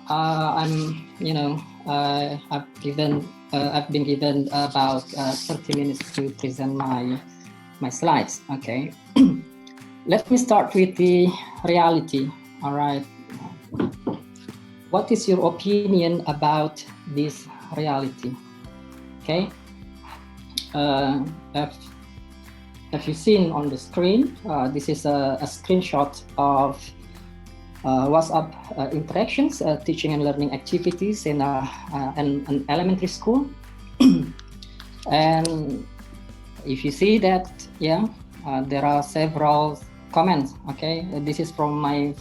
I've been given about 30 minutes to present my slides. Okay, let me start with the reality. All right, what is your opinion about this reality? Okay, have you seen on the screen? This is a screenshot of WhatsApp interactions, teaching and learning activities in an elementary school. And if you see that, there are several comments. Okay, this is from my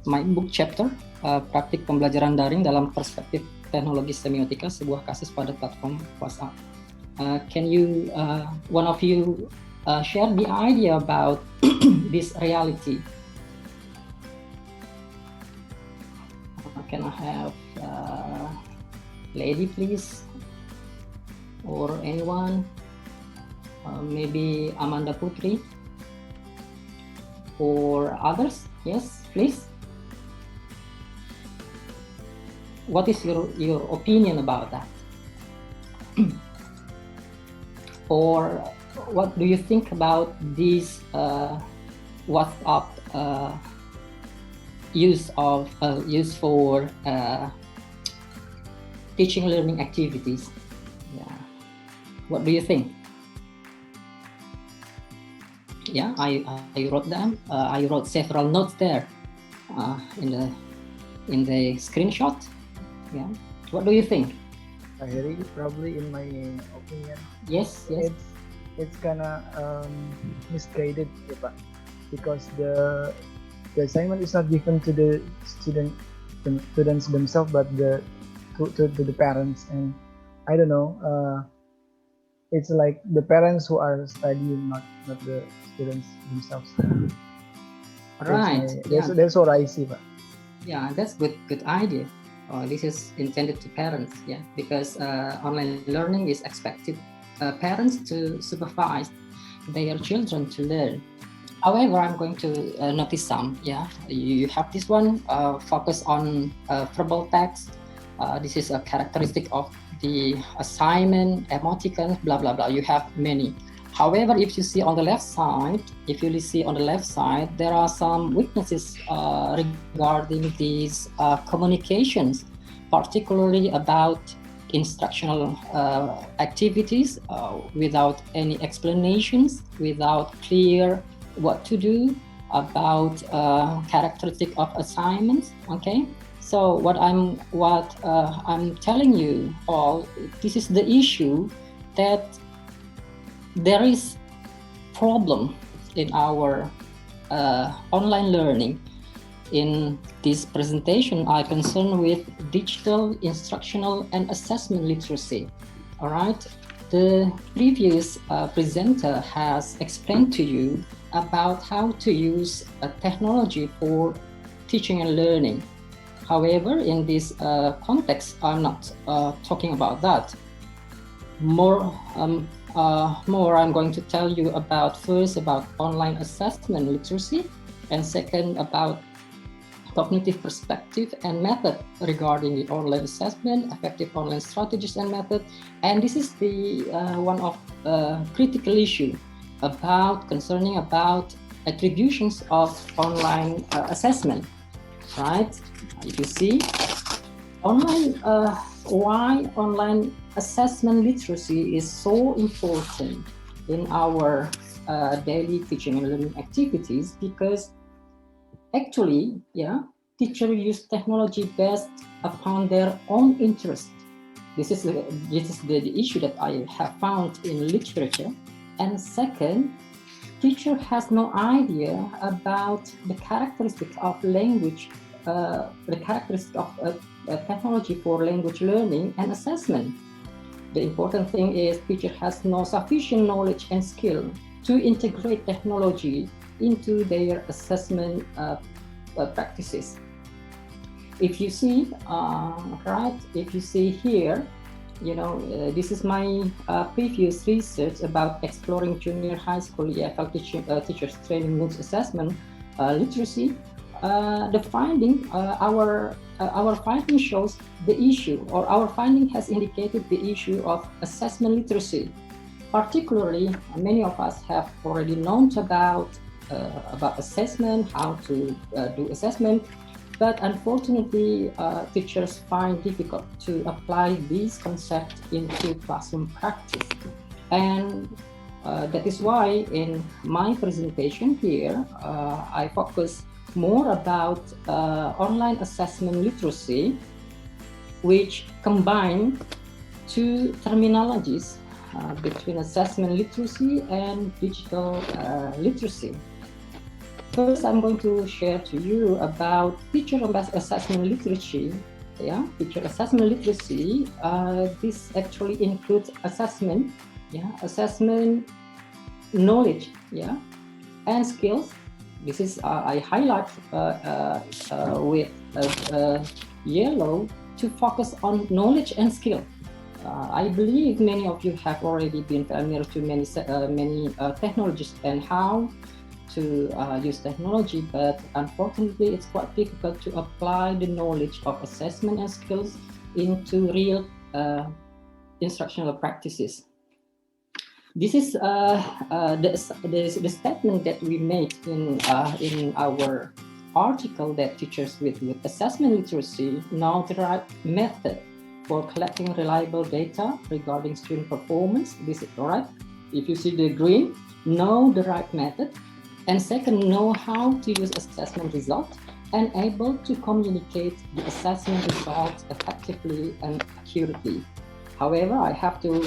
book chapter, Praktik Pembelajaran Daring dalam Perspektif Teknologi Semiotika, sebuah kasus pada platform WhatsApp. Can you, one of you, share the idea about this reality? Can I have lady, please, or anyone? Maybe Amanda Putri, or others? Yes, please. What is your opinion about that? Or what do you think about this WhatsApp use for teaching learning activities? Yeah, what do you think? Yeah, I wrote them. I wrote several notes there in the screenshot. Yeah, what do you think? Probably, in my opinion, yes, it's kinda misguided, because the assignment is not given to the students themselves, but to the parents. And I don't know, it's like the parents who are studying, not the students themselves. Right. That's what I see. Yeah, that's good idea. This is intended to parents, because online learning is expected parents to supervise their children to learn. However, I'm going to notice some. You have this one, focus on verbal text. This is a characteristic of the assignment, emoticons, blah blah blah. You have many. However, if you see on the left side, there are some weaknesses regarding these communications, particularly about instructional activities without any explanations, without clear what to do, about characteristic of assignments. Okay, so what I'm telling you all, this is the issue, that there is problem in our online learning. In this presentation, I concern with digital instructional and assessment literacy. All right, the previous presenter has explained to you about how to use technology for teaching and learning. However, in this context, I'm not talking about that. More, I'm going to tell you first about online assessment literacy, and second about cognitive perspective and method regarding the online assessment, effective online strategies and method. And this is the one of critical issue concerning about attributions of online assessment, right? If you see why online assessment literacy is so important in our daily teaching and learning activities, because actually, teachers use technology based upon their own interest. This is the issue that I have found in literature. And second, teacher has no idea about the characteristics of language, the characteristics of technology for language learning and assessment. The important thing is teacher has no sufficient knowledge and skill to integrate technology into their assessment practices. If you see, if you see here, this is my previous research about exploring junior high school EFL teachers training needs assessment literacy. the finding, our finding shows the issue, or our finding has indicated the issue of assessment literacy. Particularly, many of us have already known about assessment, how to do assessment, but unfortunately, teachers find difficult to apply these concepts into classroom practice. And that is why in my presentation here, I focus more about online assessment literacy, which combine two terminologies between assessment literacy and digital literacy. First, I'm going to share to you about teacher assessment literacy. Yeah, teacher assessment literacy. This actually includes assessment, assessment knowledge, and skills. This is I highlight with yellow to focus on knowledge and skill. I believe many of you have already been familiar to many technologies and how to use technology, but unfortunately it's quite difficult to apply the knowledge of assessment and skills into real instructional practices. This is the statement that we made in our article, that teachers with assessment literacy know the right method for collecting reliable data regarding student performance. This is right. If you see the green, know the right method. And second, know how to use assessment results and able to communicate the assessment results effectively and accurately. However, I have to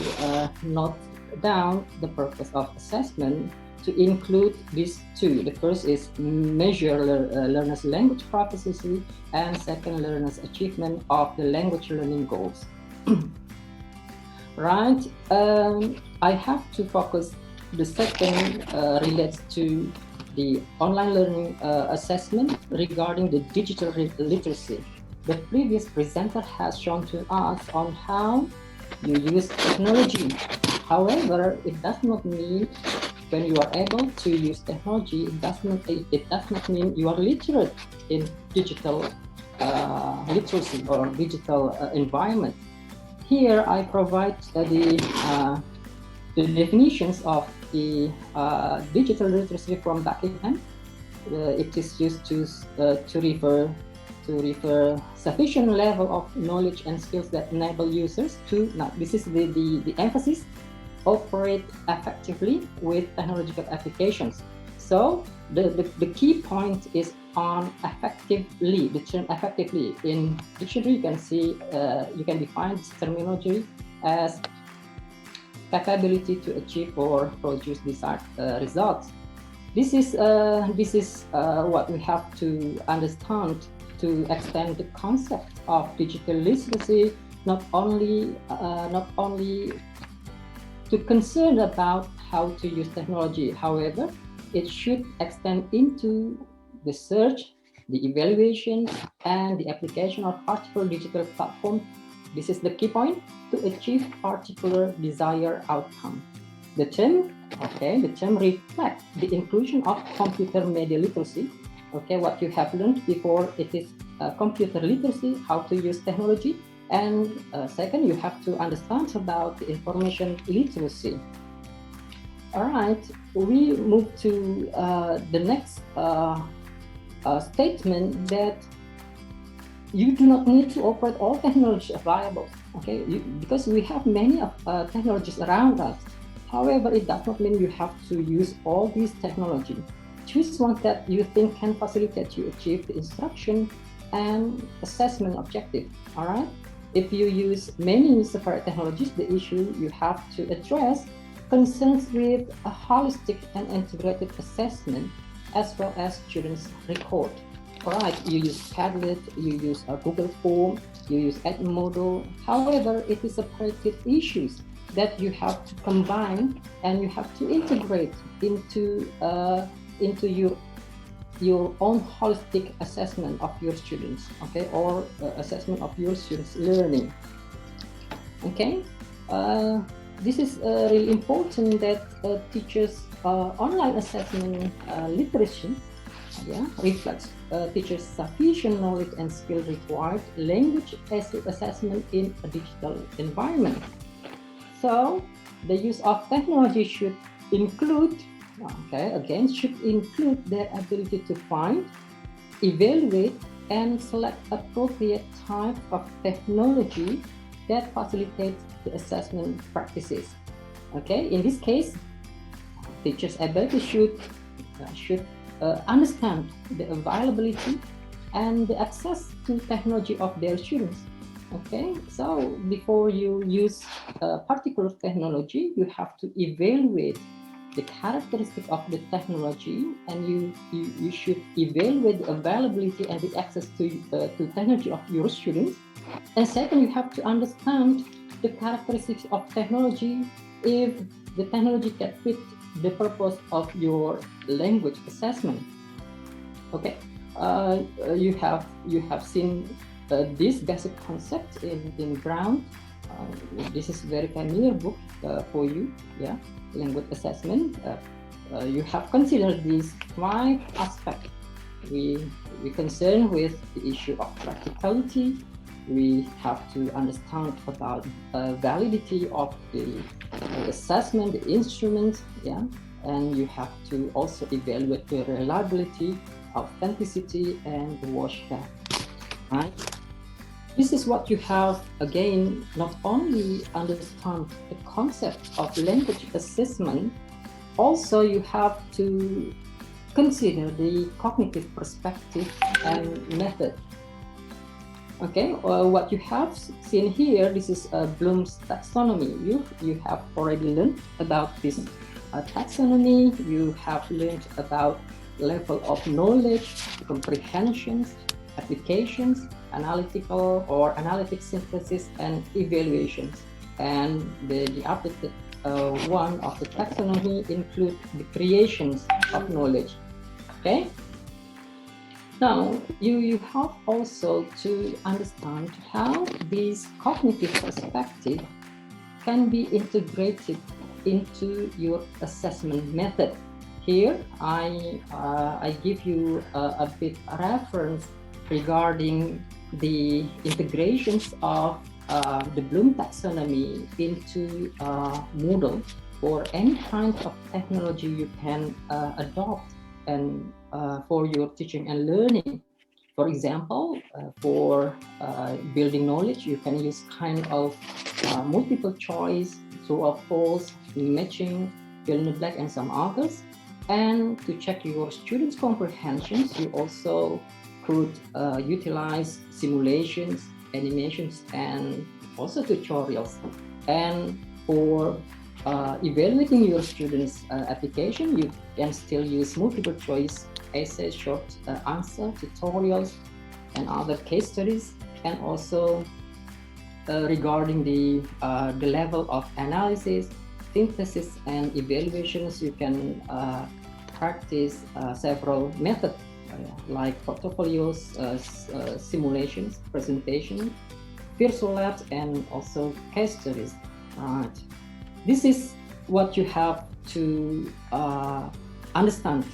note down the purpose of assessment to include these two. The first is measure learners' language proficiency, and second, learners' achievement of the language learning goals. Right. I have to focus. The second relates to the online learning assessment regarding the digital literacy. The previous presenter has shown to us on how you use technology. However, it does not mean when you are able to use technology, it does not mean you are literate in digital literacy or digital environment. Here I provide the definitions of the digital literacy from IAIN. It is used to refer sufficient level of knowledge and skills that enable users to, now this is the emphasis, operate effectively with technological applications. So the key point is on effectively, the term effectively. In dictionary you can see, you can define this terminology as capability to achieve or produce desired results. This is what we have to understand to extend the concept of digital literacy, not only to concern about how to use technology. However, it should extend into the search, the evaluation, and the application of particular digital platform. This is the key point to achieve particular desired outcome. The term reflects the inclusion of computer media literacy. Okay, what you have learned before, it is computer literacy, how to use technology. And second, you have to understand about the information literacy. All right, we move to the next statement, that you do not need to operate all technologies available. Okay, because we have many technologies around us. However, it does not mean you have to use all these technology. Choose one that you think can facilitate you achieve the instruction and assessment objective. All right. If you use many separate technologies, the issue you have to address concerns with a holistic and integrated assessment, as well as students' record. All right, you use Padlet, you use Google Form, you use Edmodo. However, it is separated issues that you have to combine and you have to integrate into your own holistic assessment of your students, okay, or assessment of your students' learning. Okay, this is really important that teachers online assessment literacy reflects teachers' sufficient knowledge and skill required language assessment in a digital environment. So the use of technology should include, should include their ability to find, evaluate, and select appropriate type of technology that facilitates the assessment practices. Okay, in this case, teachers' ability should understand the availability and the access to technology of their students. Okay, so before you use a particular technology, you have to evaluate the characteristic of the technology, and you should evaluate the availability and the access to technology of your students. And second, you have to understand the characteristics of technology, if the technology can fit the purpose of your language assessment. Okay, you have seen this basic concept in Brown. This is very familiar book for you, language assessment. You have considered these 5 aspects. We concern with the issue of practicality. We have to understand about validity of the assessment, the instruments, and you have to also evaluate the reliability, authenticity, and the watchback. Right? This is what you have, again, not only understand the concept of language assessment, also you have to consider the cognitive perspective and method. Okay, what you have seen here, this is Bloom's taxonomy. You have already learned about this taxonomy. You have learned about level of knowledge, comprehensions, applications, analytical or analytic synthesis, and evaluations. And the updated one of the taxonomy include the creations of knowledge. Okay. Now, you have also to understand how this cognitive perspective can be integrated into your assessment method. Here, I give you a bit reference regarding the integrations of the Bloom taxonomy into Moodle, or any kind of technology you can adopt and for your teaching and learning. For example, for building knowledge, you can use kind of multiple choice, true or false, matching, fill in the blank, and some others. And to check your students' comprehensions, you also could utilize simulations, animations, and also tutorials. And for evaluating your students' application, you can still use multiple choice essays, short answer, tutorials, and other case studies. And also regarding the level of analysis, synthesis, and evaluations, you can practice several methods like portfolios, simulations, presentation, virtual labs, and also case studies. Right. This is what you have to understand,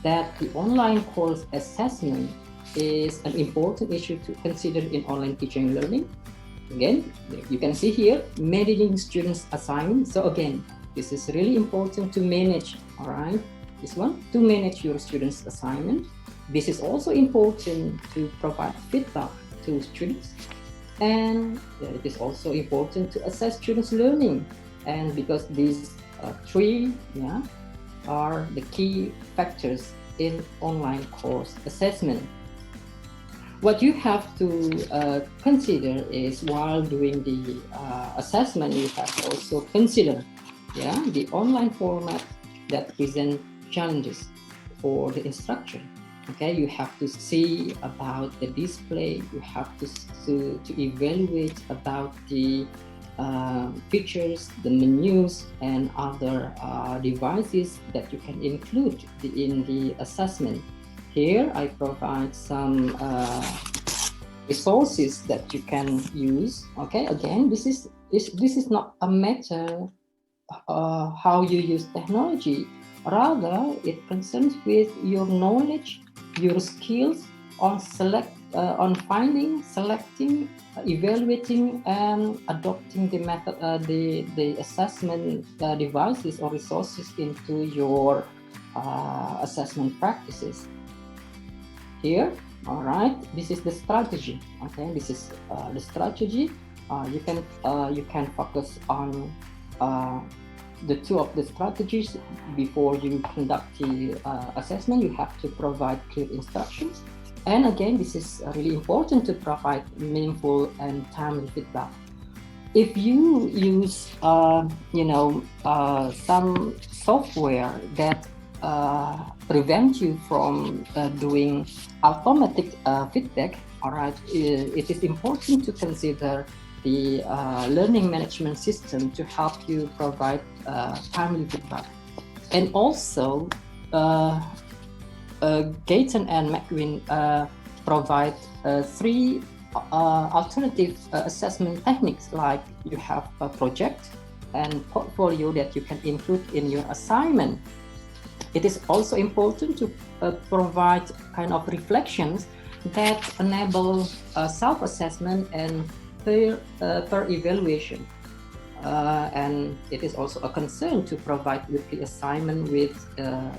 that the online course assessment is an important issue to consider in online teaching and learning. Again, you can see here, managing students' assignments. So again, this is really important to manage, all right? This one, to manage your students' assignment. This is also important to provide feedback to students. And it is also important to assess students' learning. And because these 3 are the key factors in online course assessment. What you have to consider is, while doing the assessment, you have to also consider the online format that present challenges for the instruction. Okay, you have to see about the display, you have to evaluate about the features, the menus, and other devices that you can include in the assessment. Here I provide some resources that you can use. Okay, again, this is not a matter how you use technology. Rather, it concerns with your knowledge, your skills on on finding, selecting, evaluating, and adopting the method, the assessment devices or resources into your assessment practices. Here, all right, this is the strategy. Okay, this is the strategy. You can focus on the two of the strategies. Before you conduct the assessment, you have to provide clear instructions. And again, this is really important to provide meaningful and timely feedback. If you use, some software that prevent you from doing automatic feedback, all right, it is important to consider the learning management system to help you provide timely feedback. And also, Gayton and McQueen provide three alternative assessment techniques, like you have a project and portfolio that you can include in your assignment. It is also important to provide kind of reflections that enable self-assessment and peer evaluation. And it is also a concern to provide weekly assignment with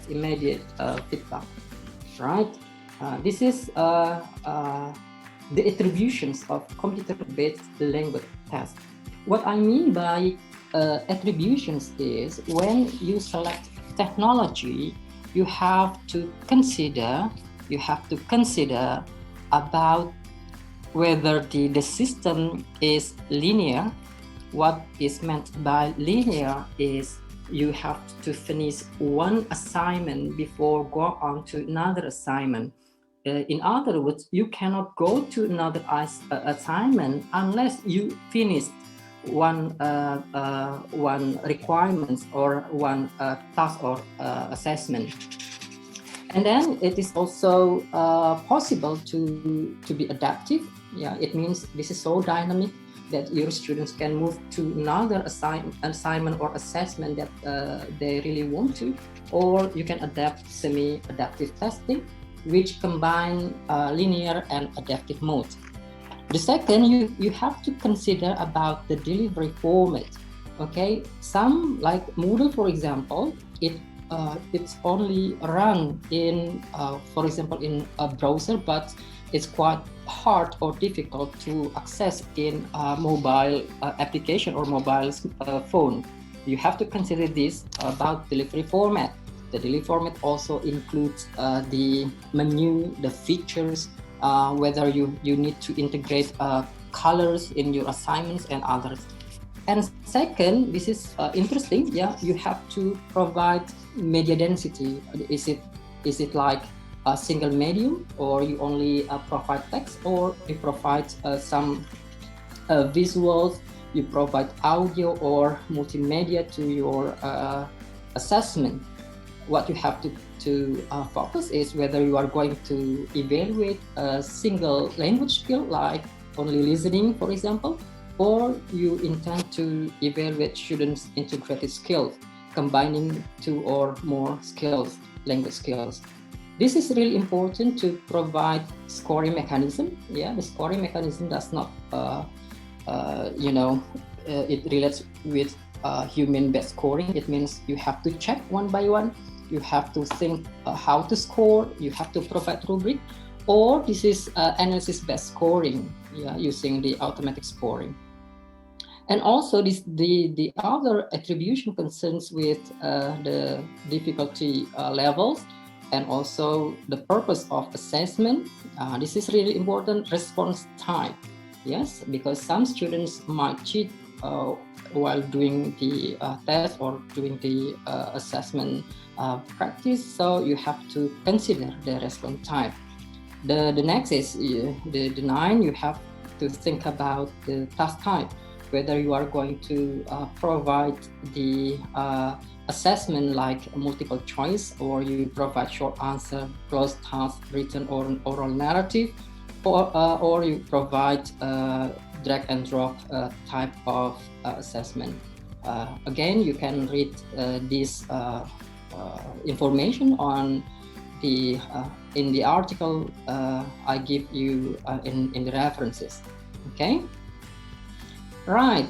immediate feedback, right? This is the attributions of computer-based language tests. What I mean by attributions is when you select technology, you have to consider about whether the system is linear. What is meant by linear is you have to finish one assignment before go on to another assignment. In other words, you cannot go to another assignment unless you finish one requirements or one task or assessment. And then it is also possible to be adaptive. Yeah, it means this is so dynamic that your students can move to another assignment or assessment that they really want to, or you can adapt semi-adaptive testing, which combine linear and adaptive modes. The second, you have to consider about the delivery format. Okay, some like Moodle, for example, it's only run in, for example, in a browser, but it's quite hard or difficult to access in a mobile application or mobile phone. You have to consider this about delivery format. The delivery format also includes the menu, the features, whether you need to integrate colors in your assignments and others. And second, this is interesting. Yeah, you have to provide media density. Is it like a single medium, or you only provide text, or you provide some visuals, you provide audio or multimedia to your assessment. What you have to focus is whether you are going to evaluate a single language skill, like only listening, for example, or you intend to evaluate students' integrated skills, combining two or more skills, language skills. This is really important to provide scoring mechanism. Yeah, the scoring mechanism does not, it relates with human-based scoring. It means you have to check one by one. You have to think how to score. You have to provide rubric, or this is analysis-based scoring, yeah, using the automatic scoring. And also the other attribution concerns with the difficulty levels, and also the purpose of assessment. This is really important. Response time, yes, because some students might cheat while doing the test or doing the assessment practice. So you have to consider the response time. The next is the 9. You have to think about the task type, whether you are going to provide the assessment like multiple choice, or you provide short answer, closed task, written or oral narrative, or you provide drag and drop type of assessment. Again, you can read this information on the in the article I give you in the references. Okay, right.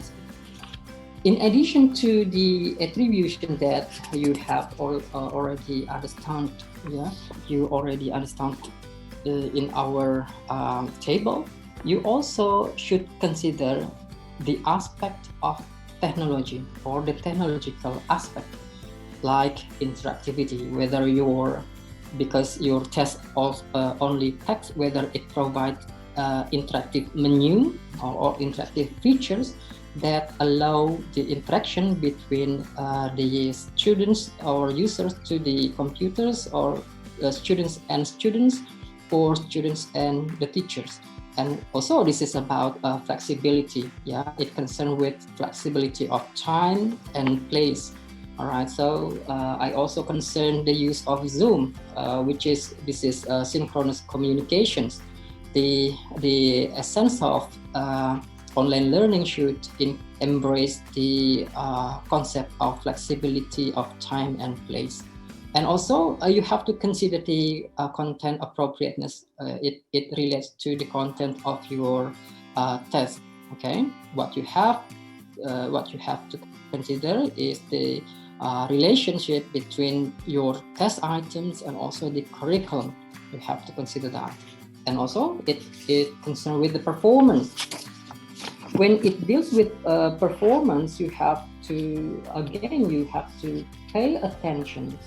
In addition to the attribution that you have already understand, yeah, you already understand in our table, you also should consider the aspect of technology or the technological aspect, like interactivity, whether because your test only text, whether it provides interactive menu or interactive features that allow the interaction between the students or users to the computers, or students and students, or students and the teachers. And also this is about flexibility. Yeah, it concerns with flexibility of time and place. All right, so I also concern the use of Zoom, this is synchronous communications. The essence of online learning should embrace the concept of flexibility of time and place. And also you have to consider the content appropriateness. It relates to the content of your test. Okay, what you have to consider is the relationship between your test items and also the curriculum. You have to consider that. And also it concerns with the performance. When it deals with performance, you have to pay attention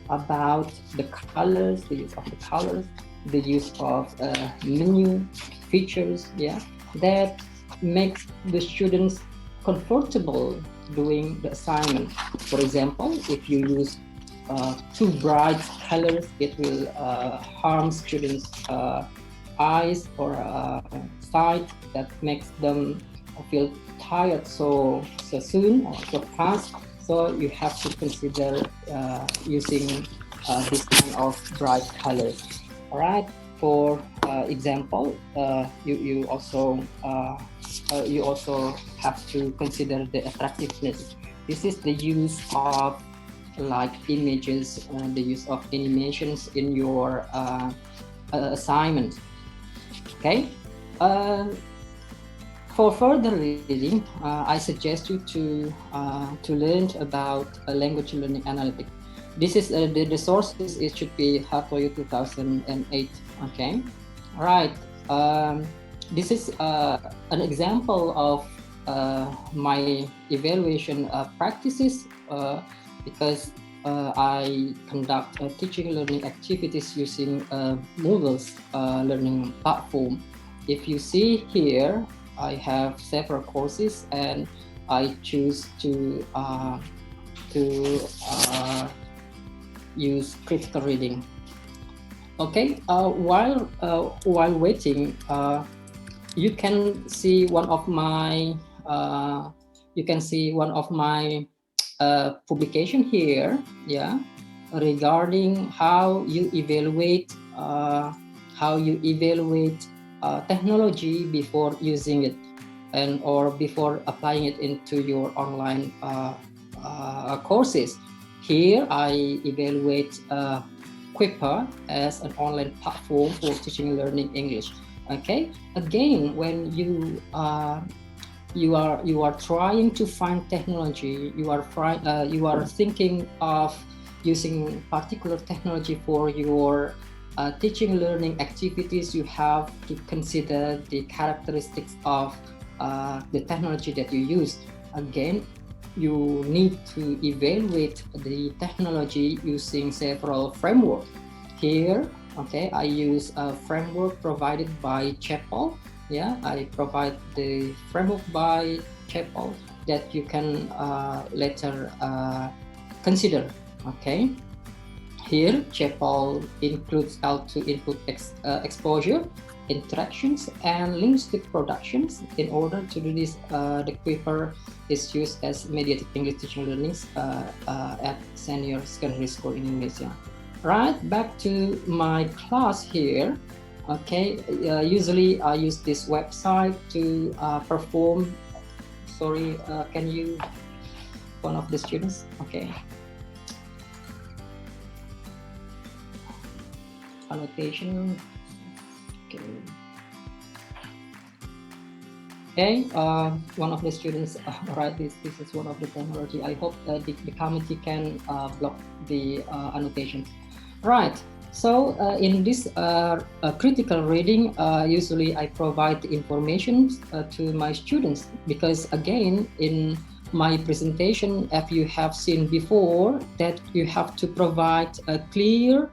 about the colors, the use of the colors, the use of menu features, yeah, that makes the students comfortable doing the assignment. For example, if you use too bright colors, it will harm students' eyes or sight, that makes them feel tired so soon or so fast. So you have to consider using this kind of bright colors. All right. For example, you also have to consider the attractiveness. This is the use of like images, the use of animations in your assignment. Okay. For further reading, I suggest you to learn about language learning analytics. This is the sources. It should be Hatoyo 2008. Okay, all right. This is an example of my evaluation practices because I conduct teaching learning activities using Moodle's learning platform. If you see here, I have several courses, and I choose to use critical reading. Okay, while waiting, you can see one of my publication here, yeah, regarding how you evaluate technology before using it or before applying it into your online courses. Here I evaluate Quipper as an online platform for teaching and learning English. Okay, again, when you are trying to find technology, you are thinking of using particular technology for your teaching learning activities, you have to consider the characteristics of the technology that you use. Again, you need to evaluate the technology using several frameworks. Here, okay, I use a framework provided by Chapel. Yeah, I provide the framework by Chapel that you can later consider. Okay. Here, Chapel includes L2 input exposure, interactions, and linguistic productions. In order to do this, the Quipper is used as mediated English teaching learnings at senior secondary school in Indonesia. Right, back to my class here. Okay, usually I use this website to perform. Sorry, can you, one of the students? Okay. annotation. Okay, one of the students, right, this is one of the technology. I hope the committee can block the annotations. Right, so in this critical reading, usually I provide information to my students, because again, in my presentation, if you have seen before, that you have to provide clear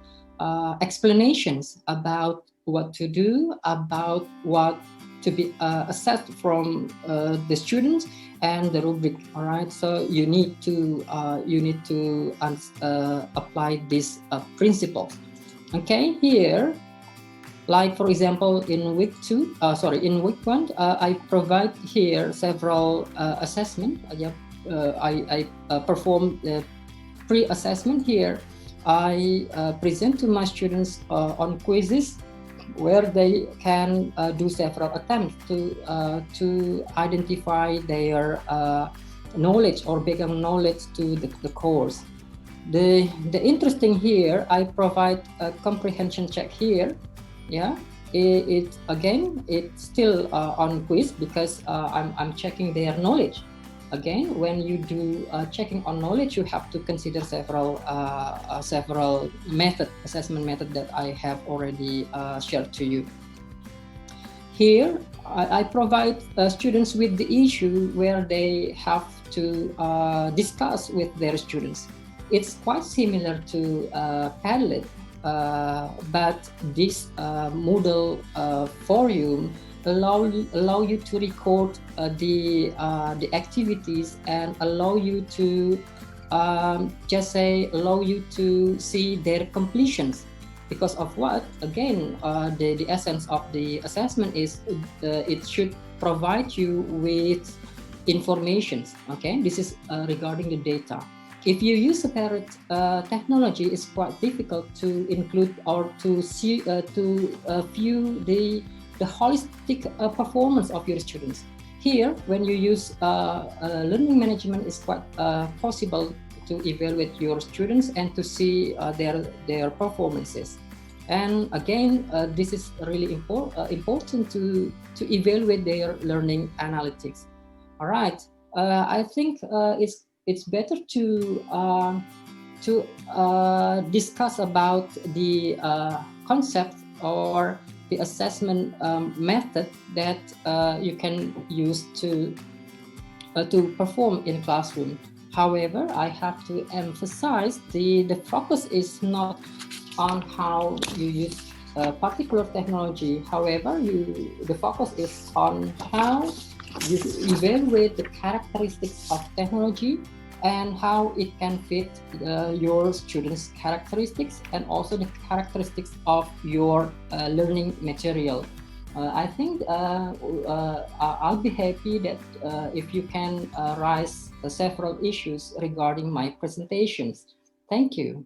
explanations about what to do, about what to be assessed from the students and the rubric. All right, so you need to apply these principles. Okay, here, like for example, in week 1, I provide here several assessment. I perform the pre-assessment here. I present to my students on quizzes where they can do several attempts to identify their knowledge or background knowledge to the course. The interesting here, I provide a comprehension check here. Yeah, it's still on quiz, because I'm checking their knowledge. Again, when you do checking on knowledge, you have to consider several assessment method that I have already shared to you. Here, I provide students with the issue where they have to discuss with their students. It's quite similar to Padlet, but this Moodle forum allow you to record the activities and allow you to allow you to see their completions. Because of what? Again, the essence of the assessment is it should provide you with informations. Okay, this is regarding the data. If you use separate technology, it's quite difficult to include or to see view the holistic performance of your students. Here, when you use learning management, it's quite possible to evaluate your students and to see their performances. And again, this is really important to evaluate their learning analytics. All right, I think it's better to discuss about the concept or the assessment method that you can use to perform in classroom. However, I have to emphasize the focus is not on how you use a particular technology. However, the focus is on how you evaluate the characteristics of technology and how it can fit your students' characteristics and also the characteristics of your learning material. I think I'll be happy that if you can raise several issues regarding my presentations. Thank you.